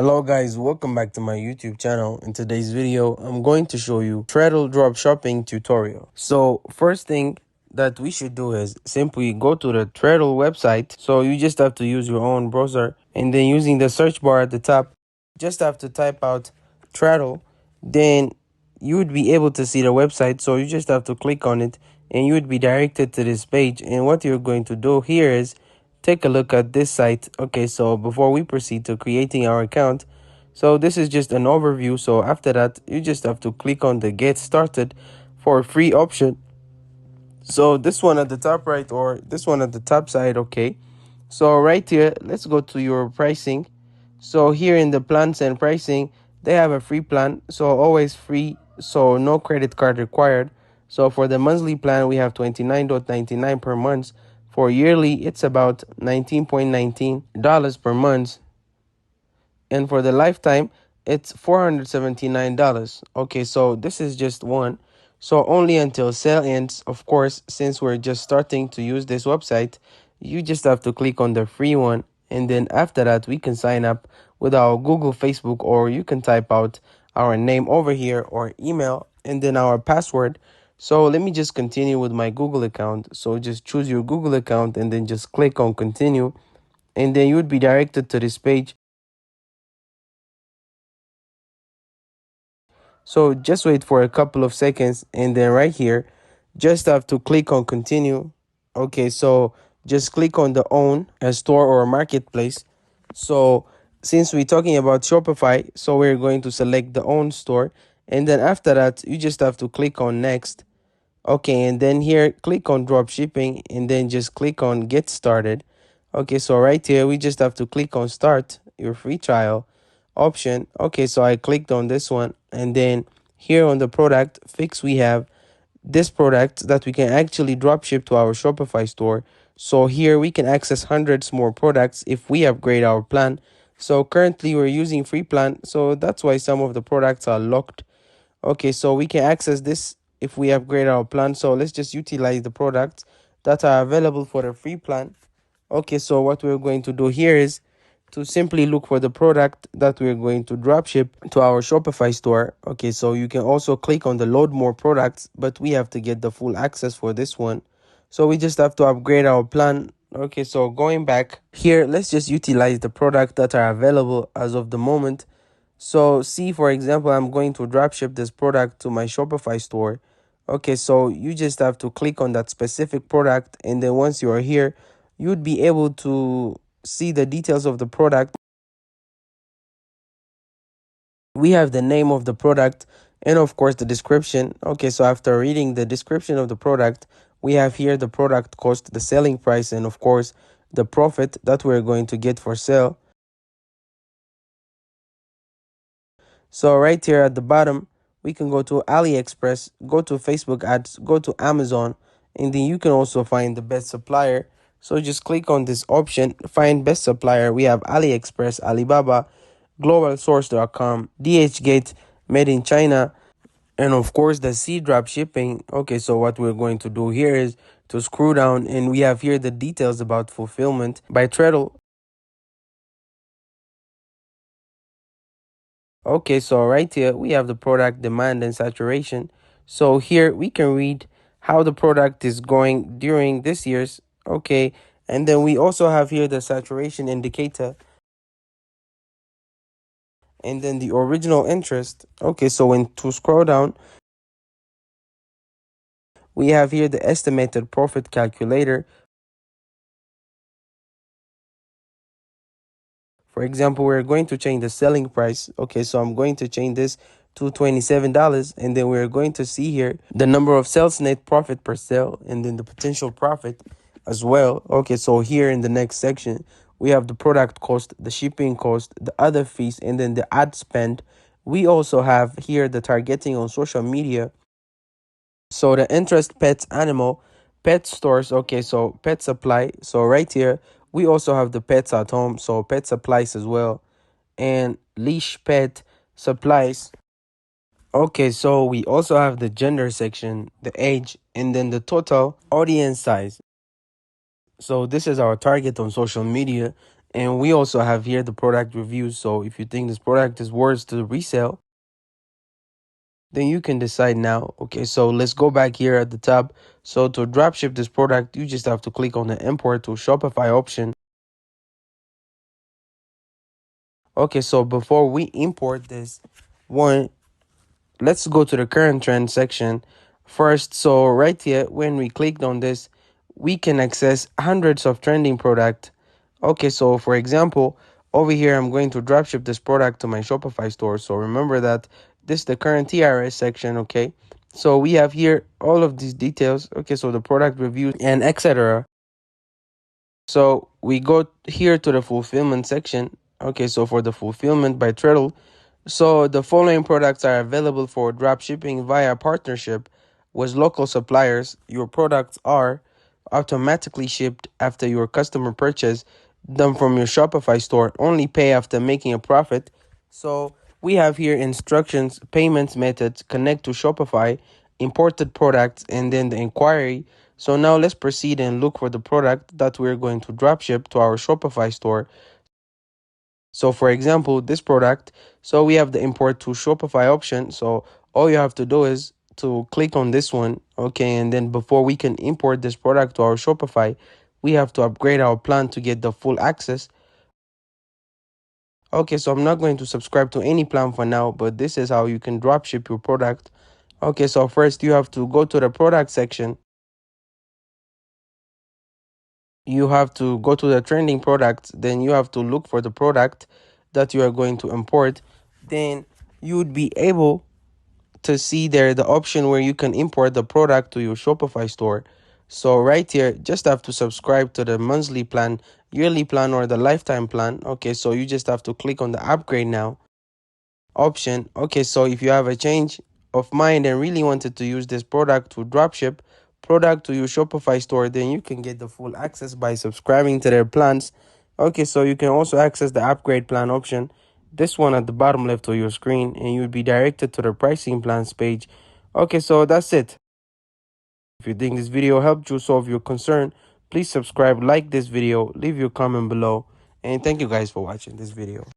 Hello guys, welcome back to my YouTube channel. In today's video, I'm going to show you Tradelle Dropshipping tutorial. So first thing that we should do is simply go to the Tradelle website. So you just have to use your own browser, and then using the search bar at the top, just have to type out Tradelle. Then you would be able to see the website. So you just have to click on it and you would be directed to this page. And what you're going to do here is take a look at this site. Okay, so before we proceed to creating our account, so this is just an overview. So after that, you just have to click on the get started for a free option. So this one at the top right, or this one at the top side. Okay, so right here, let's go to your pricing. So here in the plans and pricing, they have a free plan, so always free, so no credit card required. So for the monthly plan, we have $29.99 per month. For yearly, it's about $19.19 per month. And for the lifetime, it's $479. Okay, so this is just one. So only until sale ends. Of course, since we're just starting to use this website, you just have to click on the free one. And then after that, we can sign up with our Google, Facebook, or you can type out our name over here or email and then our password. So let me just continue with my Google account. So just choose your Google account and then just click on continue. And then you would be directed to this page. So just wait for a couple of seconds, and then right here, just have to click on continue. Okay, so just click on the own a store or a marketplace. So since we're talking about Shopify, so we're going to select the own store, and then after that, you just have to click on next. Okay, and then here, click on drop shipping, and then just click on get started. Okay, so right here, we just have to click on start your free trial option. Okay, so I clicked on this one, and then here on the product fix, we have this product that we can actually drop ship to our Shopify store. So here we can access hundreds more products if we upgrade our plan. So currently we're using free plan, so that's why some of the products are locked. Okay, so we can access this if we upgrade our plan. So let's just utilize the products that are available for the free plan. Okay, so what we're going to do here is to simply look for the product that we're going to drop ship to our Shopify store. Okay, so you can also click on the load more products, but we have to get the full access for this one. So we just have to upgrade our plan. Okay, so going back here, let's just utilize the product that are available as of the moment. So see, for example, I'm going to drop ship this product to my Shopify store. Okay, so you just have to click on that specific product, and then once you are here, you'd be able to see the details of the product. We have the name of the product and of course the description. Okay, so after reading the description of the product, we have here the product cost, the selling price, and of course the profit that we're going to get for sale. So right here at the bottom, we can go to AliExpress, go to Facebook ads, go to Amazon, and then you can also find the best supplier. So just click on this option, find best supplier. We have AliExpress, Alibaba, globalsource.com, DHgate, made in China, and of course the C drop shipping. Okay, so what we're going to do here is to scroll down, and we have here the details about fulfillment by Tradelle. Okay, so right here we have the product demand and saturation. So here we can read how the product is going during this year's. Okay, and then we also have here the saturation indicator, and then the original interest. Okay, so when to scroll down, we have here the estimated profit calculator. For example, we're going to change the selling price. Okay, so I'm going to change this to $27, and then we're going to see here the number of sales net profit per sale, and then the potential profit as well. Okay, so here in the next section, we have the product cost, the shipping cost, the other fees, and then the ad spend. We also have here the targeting on social media. So the interest, pets, animal, pet stores. Okay, so pet supply. So right here, we also have the pets at home. So pet supplies as well, and leash pet supplies. Okay, so we also have the gender section, the age, and then the total audience size. So this is our target on social media, And we also have here the product reviews. So if you think this product is worth to resell, then you can decide now. Okay, so let's go back here at the top. So to dropship this product, you just have to click on the import to Shopify option. Okay, so before we import this one, let's go to the current trend section first. So right here, when we clicked on this, we can access hundreds of trending product. Okay, so for example, over here, I'm going to dropship this product to my Shopify store. So remember that this is the current TRS section. Okay, so we have here all of these details. Okay, so the product reviews and etc. So we go here to the fulfillment section. Okay, so for the fulfillment by Tradelle, so the following products are available for drop shipping via partnership with local suppliers. Your products are automatically shipped after your customer purchase them from your Shopify store. Only pay after making a profit. So we have here instructions, payments methods, connect to Shopify, imported products, and then the inquiry. So now let's proceed and look for the product that we're going to drop ship to our Shopify store. So for example, this product, so we have the import to Shopify option. So all you have to do is to click on this one. Okay, and then before we can import this product to our Shopify, we have to upgrade our plan to get the full access. Okay, so I'm not going to subscribe to any plan for now, but this is how you can drop ship your product. Okay, so first you have to go to the product section. You have to go to the trending products, then you have to look for the product that you are going to import. Then you would be able to see there the option where you can import the product to your Shopify store. So right here, just have to subscribe to the monthly plan, yearly plan, or the lifetime plan. Okay, so you just have to click on the upgrade now option. Okay, so if you have a change of mind and really wanted to use this product to dropship product to your Shopify store, then you can get the full access by subscribing to their plans. Okay, so you can also access the upgrade plan option, this one at the bottom left of your screen, and you would be directed to the pricing plans page. Okay, so that's it. If you think this video helped you solve your concern, please subscribe, like this video, leave your comment below, and thank you guys for watching this video.